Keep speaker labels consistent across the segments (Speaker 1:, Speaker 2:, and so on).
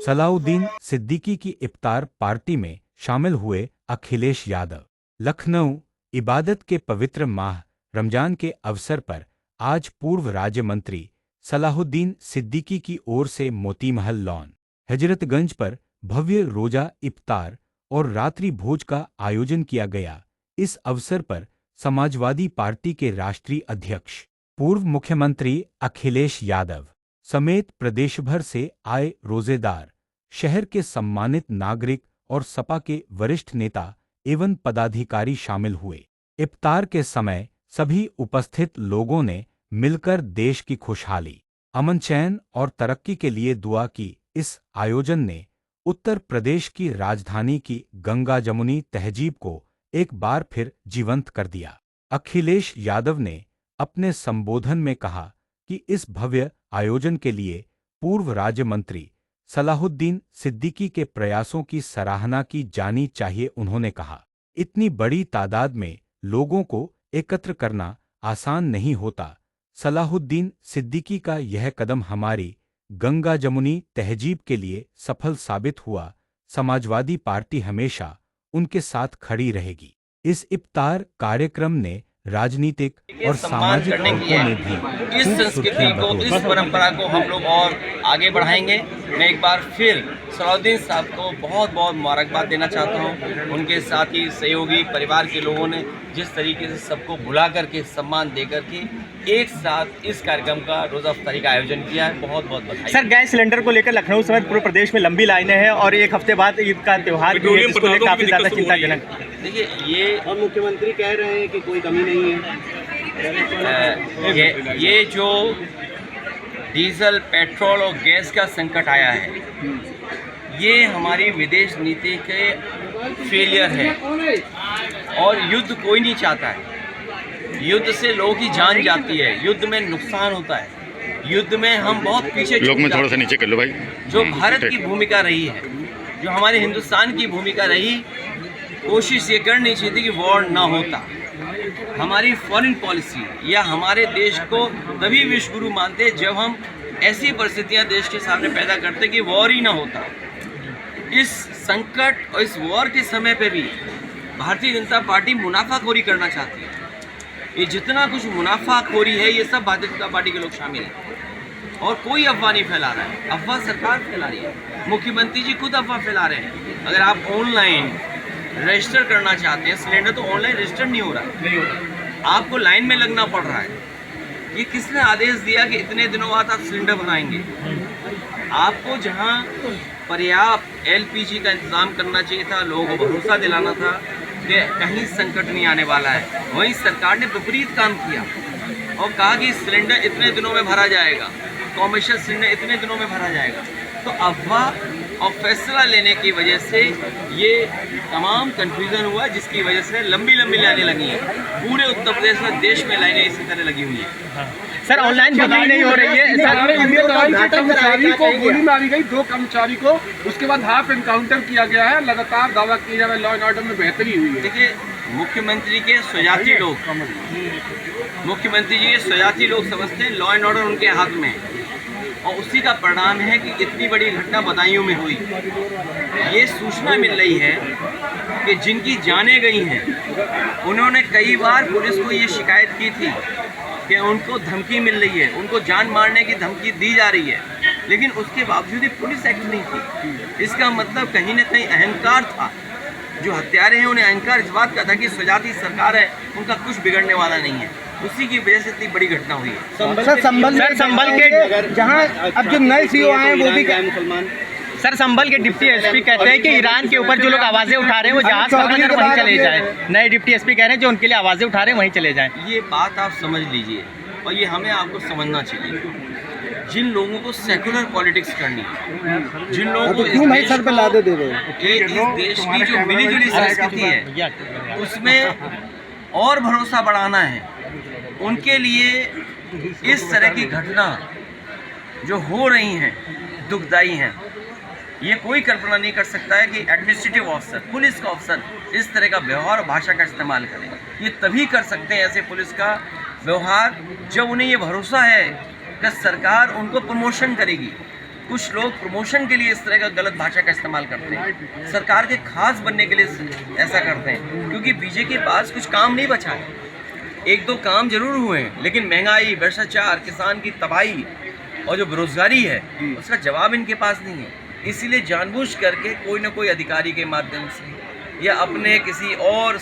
Speaker 1: सलाउद्दीन सिद्दीकी की इफ्तार पार्टी में शामिल हुए अखिलेश यादव। लखनऊ। इबादत के पवित्र माह रमजान के अवसर पर आज पूर्व राज्य मंत्री सलाहुद्दीन सिद्दीकी की ओर से मोती महल लॉन हजरतगंज पर भव्य रोजा इफ्तार और रात्रि भोज का आयोजन किया गया। इस अवसर पर समाजवादी पार्टी के राष्ट्रीय अध्यक्ष पूर्व मुख्यमंत्री अखिलेश यादव समेत प्रदेश भर से आए रोजेदार, शहर के सम्मानित नागरिक और सपा के वरिष्ठ नेता एवं पदाधिकारी शामिल हुए। इफ्तार के समय सभी उपस्थित लोगों ने मिलकर देश की खुशहाली, अमन चैन और तरक्की के लिए दुआ की। इस आयोजन ने उत्तर प्रदेश की राजधानी की गंगा जमुनी तहजीब को एक बार फिर जीवंत कर दिया। अखिलेश यादव ने अपने संबोधन में कहा कि इस भव्य आयोजन के लिए पूर्व राज्य मंत्री सलाहुद्दीन सिद्दीकी के प्रयासों की सराहना की जानी चाहिए। उन्होंने कहा, इतनी बड़ी तादाद में लोगों को एकत्र करना आसान नहीं होता। सलाहुद्दीन सिद्दीकी का यह कदम हमारी गंगा जमुनी तहजीब के लिए सफल साबित हुआ। समाजवादी पार्टी हमेशा उनके साथ खड़ी रहेगी। इस इफ्तार कार्यक्रम ने राजनीतिक और सामाजिक हलकों में भी
Speaker 2: इस संस्कृति को, इस परंपरा को हम लोग और आगे बढ़ाएंगे। मैं एक बार फिर सलाहुद्दीन साहब को बहुत बहुत मुबारकबाद देना चाहता हूं। उनके साथ ही सहयोगी परिवार के लोगों ने जिस तरीके से सबको बुला करके सम्मान दे करके एक साथ इस कार्यक्रम का रोज़ा इफ्तारी का आयोजन किया है, बहुत बहुत बधाई।
Speaker 3: सर, गैस सिलेंडर को लेकर लखनऊ समेत पूरे प्रदेश में लंबी लाइनें हैं और एक हफ्ते बाद ईद का त्यौहार भी है, जिसको लेकर काफ़ी ज़्यादा चिंताजनक।
Speaker 2: देखिए, ये
Speaker 4: और मुख्यमंत्री कह रहे हैं कि कोई कमी नहीं है।
Speaker 2: ये जो डीजल, पेट्रोल और गैस का संकट आया है, ये हमारी विदेश नीति के फेलियर है। और युद्ध कोई नहीं चाहता है। युद्ध से लोगों की जान जाती है, युद्ध में नुकसान होता है, युद्ध में हम बहुत पीछे
Speaker 5: लोग में थोड़ा सा नीचे कर लो भाई।
Speaker 2: जो भारत की भूमिका रही है, जो हमारे हिंदुस्तान की भूमिका रही, कोशिश ये करनी चाहिए थी कि वॉर ना होता। हमारी फॉरेन पॉलिसी या हमारे देश को तभी विश्व गुरु मानते जब हम ऐसी परिस्थितियां देश के सामने पैदा करते कि वॉर ही ना होता। इस संकट और इस वॉर के समय पे भी भारतीय जनता पार्टी मुनाफाखोरी करना चाहती है। ये जितना कुछ मुनाफाखोरी है, ये सब भारतीय जनता पार्टी के लोग शामिल हैं और कोई अफवाह नहीं फैला रहा है। अफवाह सरकार फैला रही है, मुख्यमंत्री जी खुद अफवाह फैला रहे हैं। अगर आप ऑनलाइन रजिस्टर करना चाहते हैं सिलेंडर, तो ऑनलाइन रजिस्टर नहीं हो रहा है, आपको लाइन में लगना पड़ रहा है। ये किसने आदेश दिया कि इतने दिनों बाद आप सिलेंडर बनाएंगे? आपको जहां पर्याप्त एलपीजी का इंतज़ाम करना चाहिए था, लोगों को भरोसा दिलाना था कि कहीं संकट नहीं आने वाला है, वहीं सरकार ने विपरीत काम किया और कहा कि सिलेंडर इतने दिनों में भरा जाएगा, कॉमर्शियल सिलेंडर इतने दिनों में भरा जाएगा। तो अफवाह और फैसला लेने की वजह से ये तमाम कन्फ्यूज़न हुआ, जिसकी वजह से लंबी लंबी लाइनें लगी हैं। पूरे उत्तर प्रदेश में, देश में लाइनें इसी तरह लगी हुई हैं।
Speaker 3: सर, ऑनलाइन बुकिंग नहीं हो रही है।
Speaker 4: कर्मचारी को गोली मारी गई, 2 कर्मचारी को, उसके बाद हाफ एनकाउंटर किया गया है। लगातार दावा किया जा रहा है लॉ एंड ऑर्डर में बेहतरी हुई है।
Speaker 2: देखिए, मुख्यमंत्री के स्वजाती लोग, मुख्यमंत्री जी के स्वजाती लोग समझते हैं लॉ एंड ऑर्डर उनके हाथ में है और उसी का परिणाम है कि इतनी बड़ी घटना बदायूं में हुई। ये सूचना मिल रही है कि जिनकी जानें गई हैं, उन्होंने कई बार पुलिस को ये शिकायत की थी कि उनको धमकी मिल रही है, उनको जान मारने की धमकी दी जा रही है, लेकिन उसके बावजूद भी पुलिस एक्ट नहीं की। इसका मतलब कहीं ना कहीं अहंकार था। जो हत्यारे हैं उन्हें अहंकार इस बात का था कि स्वजाती सरकार है, उनका कुछ बिगड़ने वाला नहीं है। उसी की वजह से इतनी बड़ी घटना हुई है।
Speaker 3: सर, संभल के जहां अब जो नए सीओ आए हैं वो भी
Speaker 4: मुसलमान।
Speaker 3: सर, संभल के डिप्टी एसपी कहते हैं कि ईरान के ऊपर जो लोग आवाजें उठा रहे हैं वो जहाज पकड़कर वहीं चले जाएं। नए डिप्टी एसपी कह रहे हैं जो उनके लिए आवाजें उठा रहे हैं वहीं चले जाएं।
Speaker 2: ये बात आप समझ लीजिए और ये हमें आपको समझना चाहिए। जिन लोगों को सेकुलर पॉलिटिक्स करनी है, जिन लोगों को इस देश की जो मिलीजुली संस्कृति है उसमें और भरोसा बढ़ाना है, उनके लिए इस तरह की घटना जो हो रही हैं दुखदाई हैं। ये कोई कल्पना नहीं कर सकता है कि एडमिनिस्ट्रेटिव ऑफिसर, पुलिस का ऑफिसर इस तरह का व्यवहार और भाषा का इस्तेमाल करें। ये तभी कर सकते हैं ऐसे पुलिस का व्यवहार जब उन्हें ये भरोसा है कि सरकार उनको प्रमोशन करेगी, कुछ लोग प्रमोशन के लिए इस तरह का गलत भाषा का इस्तेमाल करते हैं, सरकार के खास बनने के लिए ऐसा करते हैं, क्योंकि बीजेपी के पास कुछ काम नहीं बचा है। एक दो काम जरूर हुए हैं, लेकिन महंगाई, भ्रष्टाचार, किसान की तबाही और जो बेरोजगारी है उसका जवाब इनके पास नहीं है। इसीलिए जानबूझ करके कोई ना कोई अधिकारी के माध्यम से या अपने किसी और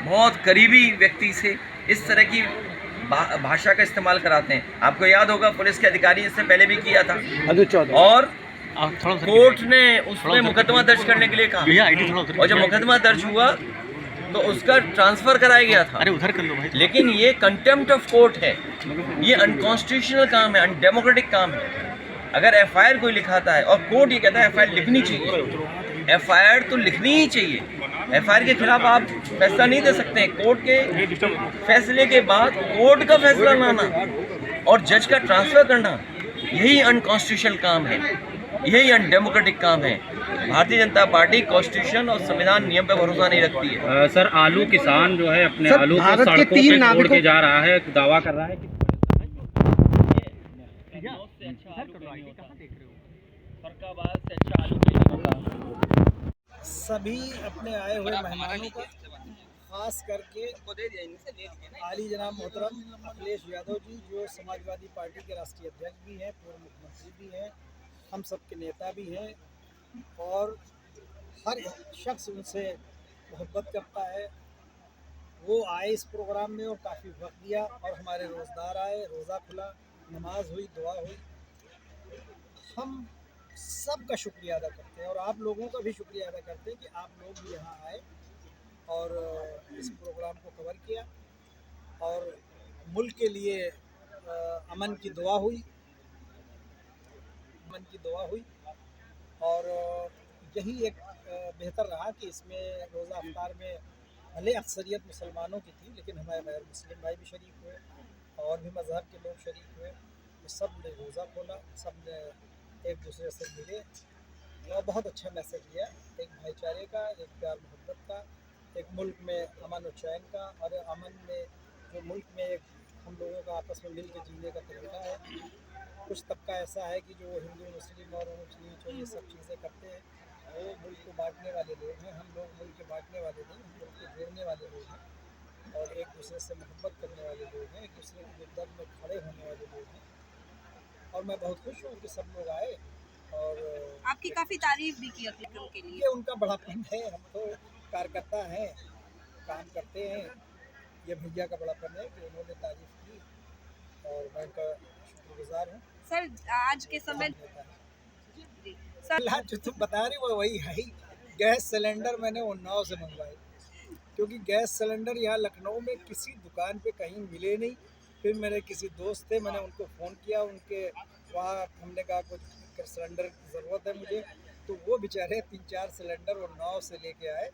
Speaker 2: बहुत करीबी व्यक्ति से इस तरह की भाषा का इस्तेमाल कराते हैं। आपको याद होगा पुलिस के अधिकारी इससे पहले भी किया था, और कोर्ट ने उसमें मुकदमा दर्ज करने के लिए कहा, और जब मुकदमा दर्ज हुआ तो उसका ट्रांसफर कराया गया था।
Speaker 3: अरे उधर कर लो भाई।
Speaker 2: लेकिन ये कंटेम्प्ट ऑफ कोर्ट है, ये अनकॉन्स्टिट्यूशनल काम है, अनडेमोक्रेटिक काम है। अगर एफआईआर कोई लिखाता है और कोर्ट ये कहता है एफआईआर लिखनी चाहिए, एफआईआर तो लिखनी ही चाहिए। एफआईआर के खिलाफ आप फैसला नहीं दे सकते हैं। कोर्ट के फैसले के बाद कोर्ट का फैसला लाना और जज का ट्रांसफर करना, यही अनकॉन्स्टिट्यूशनल काम है, यही अनडेमोक्रेटिक काम है। भारतीय जनता पार्टी कॉन्स्टिट्यूशन और संविधान नियम पे भरोसा नहीं रखती है।
Speaker 5: सर, आलू किसान जो है अपने आलू को सड़कों पे छोड़ के जा रहा है, दावा कर रहा है कि
Speaker 6: सभी अपने आए हुए मेहमानों का, खास करके आली जनाब मोहतरम अखिलेश यादव जी, जो समाजवादी पार्टी के राष्ट्रीय अध्यक्ष भी हैं, पूर्व मुख्यमंत्री भी हैं, हम सब के नेता भी हैं, और हर शख्स उनसे मोहब्बत करता है। वो आए इस प्रोग्राम में और काफ़ी वक्त दिया, और हमारे रोज़दार आए, रोज़ा खुला, नमाज हुई, दुआ हुई। हम सब का शुक्रिया अदा करते हैं, और आप लोगों का भी शुक्रिया अदा करते हैं कि आप लोग भी यहाँ आए और इस प्रोग्राम को कवर किया, और मुल्क के लिए अमन की दुआ हुई, और यही एक बेहतर रहा कि इसमें रोज़ा अफ्तार में भले अक्सरियत मुसलमानों की थी, लेकिन हमारे गैर मुस्लिम भाई भी शरीक हुए और भी मज़हब के लोग शरीक हुए। तो सब ने रोज़ा खोला, सब ने एक दूसरे से मिले और बहुत अच्छा मैसेज दिया, एक भाईचारे का, एक प्यार मोहब्बत का, एक मुल्क में अमन और चैन का, और अमन में जो मुल्क में एक हम लोगों का आपस में मिल के जीने का तरीका है। कुछ तबका ऐसा है कि जो हिंदू मुस्लिम और ऊँच नीच और ये सब चीज़ें करते हैं, वो मुल्क को बांटने वाले लोग हैं। हम लोग मुल्क को बांटने वाले नहीं, हम मुल्क को जोड़ने वाले लोग हैं, और एक दूसरे से मोहब्बत करने वाले लोग हैं, एक दूसरे के दर्द में खड़े होने वाले लोग हैं। और मैं बहुत खुश हूँ कि सब लोग आए, और
Speaker 7: आपकी काफ़ी तारीफ भी की कार्यक्रम के लिए।
Speaker 6: ये उनका बड़ापन है, हम तो कार्यकर्ता हैं, काम करते हैं। ये भैया का बड़ापन है कि उन्होंने तारीफ की, और मैं उनका शुक्रगुजार हूँ।
Speaker 7: सर आज के समय
Speaker 6: सर जो तुम बता रही वो वही है। गैस सिलेंडर मैंने उन्नाव से मंगवाए, क्योंकि गैस सिलेंडर यहाँ लखनऊ में किसी दुकान पे कहीं मिले नहीं। फिर मेरे किसी दोस्त थे, मैंने उनको फ़ोन किया, उनके वहाँ हमने कहा कुछ सिलेंडर की ज़रूरत है मुझे, तो वो बेचारे 3-4 सिलेंडर उन्नाव से लेके आए,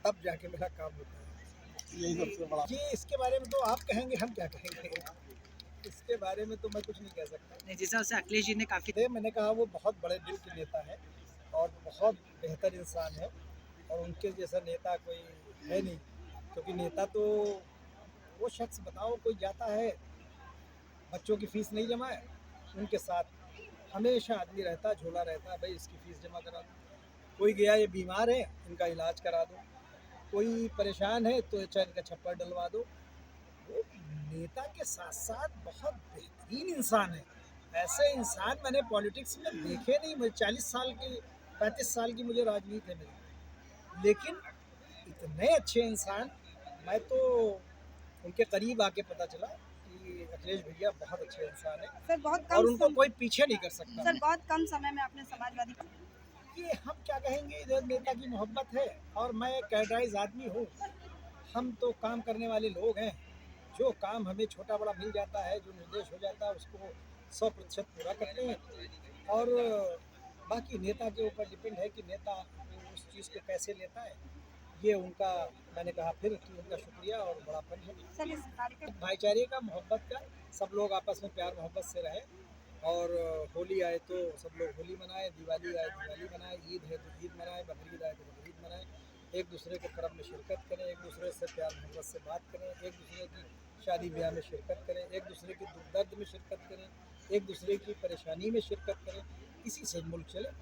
Speaker 6: तब जाके मेरा काम होता है। यही सबसे बड़ा। ये इसके बारे में तो आप कहेंगे, हम क्या कहेंगे, इसके बारे में तो मैं कुछ नहीं कह सकता।
Speaker 3: जिस हिसाब से अखिलेश जी ने काफ़ी,
Speaker 6: मैंने कहा वो बहुत बड़े दिल के नेता है और बहुत बेहतर इंसान है, और उनके जैसा नेता कोई है नहीं। क्योंकि नेता तो वो शख्स, बताओ कोई जाता है बच्चों की फ़ीस नहीं जमाए, उनके साथ हमेशा आदमी रहता, झोला रहता है, भाई इसकी फ़ीस जमा करा दो। कोई गया ये बीमार है, इनका इलाज करा दो। कोई परेशान है तो चाहे इनका छप्पर डलवा दो। वो नेता के साथ साथ बहुत बेहतरीन इंसान है। ऐसे इंसान मैंने पॉलिटिक्स में देखे नहीं। मैं 40 साल की 35 साल की मुझे राजनीति है मेरी, लेकिन इतने अच्छे इंसान, मैं तो उनके करीब आके पता चला कि अखिलेश भैया बहुत अच्छे इंसान है।
Speaker 7: सर बहुत
Speaker 6: और
Speaker 7: कम
Speaker 6: उनको कोई पीछे नहीं कर सकता।
Speaker 7: सर बहुत कम समय में आपने समाजवादी,
Speaker 6: ये हम क्या कहेंगे, इधर नेता की मोहब्बत है, और मैं कैडराइज आदमी हूँ। हम तो काम करने वाले लोग हैं, जो काम हमें छोटा बड़ा मिल जाता है, जो निर्देश हो जाता है, उसको 100% पूरा करते हैं। और बाकी नेता के ऊपर डिपेंड है कि नेता उस चीज़ को कैसे लेता है। ये उनका, मैंने कहा फिर कि उनका शुक्रिया और बड़ापन है।
Speaker 7: सर इस कार्यक्रम
Speaker 6: भाईचारे का, मोहब्बत का, सब लोग आपस में प्यार मोहब्बत से रहे। और होली आए तो सब लोग होली मनाएं, दिवाली आए दिवाली मनाएं, ईद है तो ईद मनाएं, बकरीद आए तो बकरीद मनाएं। एक दूसरे के कर्म में शिरकत करें, एक दूसरे से प्यार मोहब्बत से बात करें, एक दूसरे की शादी ब्याह में शिरकत करें, एक दूसरे के दुख दर्द में शिरकत करें, एक दूसरे की परेशानी में शिरकत करें। इसी से मुल्क चलेगा।